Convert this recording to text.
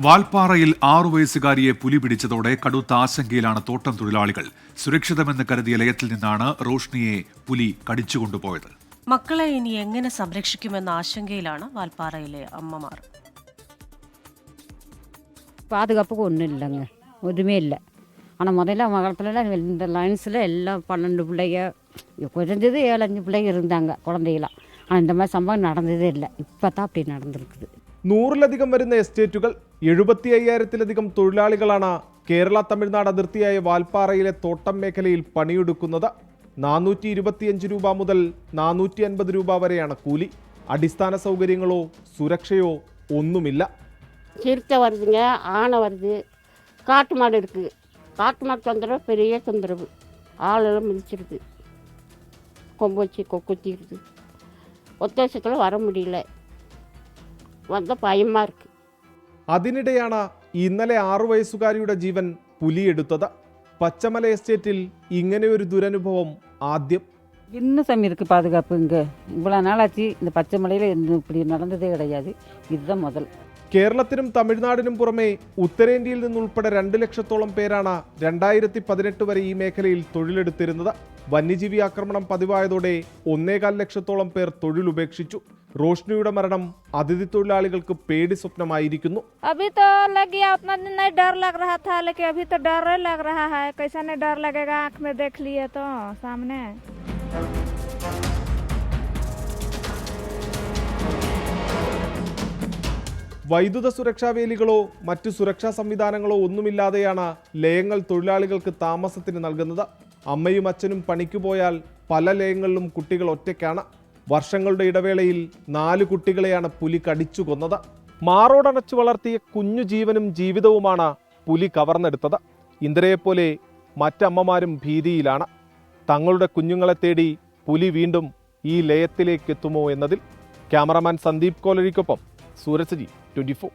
വാൽപ്പാറയിൽ 6 വയസ്സുകാരിയെ പുലി പിടിച്ചതോടെ കടുത്ത ആശങ്കയിലാണ് തോട്ടം തൊഴിലാളികൾ. സുരക്ഷിതമെന്ന് കരുതിയ ലയത്തിൽ നിന്നാണ് റോഷ്നിയെ പുലി കടിച്ചുകൊണ്ടുപോയത്. മക്കളെ ഇനി എങ്ങനെ സംരക്ഷിക്കുമെന്ന ആശങ്കയിലാണ് വാൽപ്പാറയിലെ അമ്മമാർ. பாதுகாப்புக்கு ஒன்றும் இல்லைங்க, ஒன்றுமே இல்லை. ஆனால் முதல்ல மகளத்தில் இந்த லைன்ஸில் எல்லாம் 12 பிள்ளைங்க, குறைஞ்சது 7-5 பிள்ளைங்க இருந்தாங்க குழந்தைகளாம். ஆனால் இந்த மாதிரி சம்பவம் நடந்ததே இல்லை. இப்போ தான் அப்படி நடந்திருக்குது. 100-ലധികം വരുന്ന എസ്റ്റേറ്റുകൾ 75,000-ലധികം തൊഴിലാളികളാണ് കേരള തമിഴ്നാട് അതിർത്തിയായ വാൽപ്പാറയിലെ തോട്ടം മേഖലയിൽ പണിയെടുക്കുന്നത്. 425 രൂപ മുതൽ 450 രൂപ വരെയാണ് കൂലി. അടിസ്ഥാന സൗകര്യങ്ങളോ സുരക്ഷയോ ഒന്നുമില്ല. சிறுத்தை வருதுங்க, ஆனை வருது, காட்டு மாடு இருக்குது. காட்டு மாடு தொந்தரவு பெரிய தொந்தரவு. ஆளெல்லாம் மிதிச்சிருது, கொம்பு வச்சு கொத்திடுது. ஒத்தாசத்தில் வர முடியல, வந்தால் பயமாக இருக்குது. അതിനിടെയാണ് ഇന്നലെ 6 വയസ്സുകാരിയുടെ ജീവൻ പുലിയെടുത്തത്. പച്ചമല എസ്റ്റേറ്റിൽ ഇങ്ങനെയൊരു ദുരനുഭവം ആദ്യം. இன்னும் சாமி இருக்குது பாதுகாப்பு. இங்கே இவ்வளோ நாளாச்சு இந்த பச்சை மலையில் இப்படி நடந்ததே கிடையாது. இதுதான் முதல். കേരളത്തിനും തമിഴ്നാടിനും പുറമെ ഉത്തരേന്ത്യയിൽ നിന്നുൾപ്പെടെ 2 ലക്ഷത്തോളം പേരാണ് 2018 വരെ ഈ മേഖലയിൽ തൊഴിലെടുത്തിരുന്നത്. വന്യജീവി ആക്രമണം പതിവായതോടെ 1.25 ലക്ഷത്തോളം പേർ തൊഴിലുപേക്ഷിച്ചു. റോഷ്നിയുടെ മരണം അതിഥി തൊഴിലാളികൾക്ക് പേടി സ്വപ്നമായിരിക്കുന്നു. अभी तो लग गया, उतना दिन नहीं डर लग रहा था, लेकिन अभी तो डर लग रहा है. कैसा नहीं डर लगेगा, आँख में देख लिए तो सामने. വൈദ്യുത സുരക്ഷാ വേലികളോ മറ്റു സുരക്ഷാ സംവിധാനങ്ങളോ ഒന്നുമില്ലാതെയാണ് ലയങ്ങൾ തൊഴിലാളികൾക്ക് താമസത്തിന് നൽകുന്നത്. അമ്മയും അച്ഛനും പണിക്കു പോയാൽ പല ലയങ്ങളിലും കുട്ടികൾ ഒറ്റയ്ക്കാണ്. വർഷങ്ങളുടെ ഇടവേളയിൽ 4 കുട്ടികളെയാണ് പുലി കടിച്ചു കൊന്നത്. മാറോടണച്ചു വളർത്തിയ കുഞ്ഞു ജീവനും ജീവിതവുമാണ് പുലി കവർന്നെടുത്തത്. ഇന്ദിരയെപ്പോലെ മറ്റമ്മമാരും ഭീതിയിലാണ്. തങ്ങളുടെ കുഞ്ഞുങ്ങളെ തേടി പുലി വീണ്ടും ഈ ലയത്തിലേക്ക് എത്തുമോ എന്നതിൽ. ക്യാമറമാൻ സന്ദീപ് കോലരിക്കൊപ്പം സൂരജ് ജി, 24.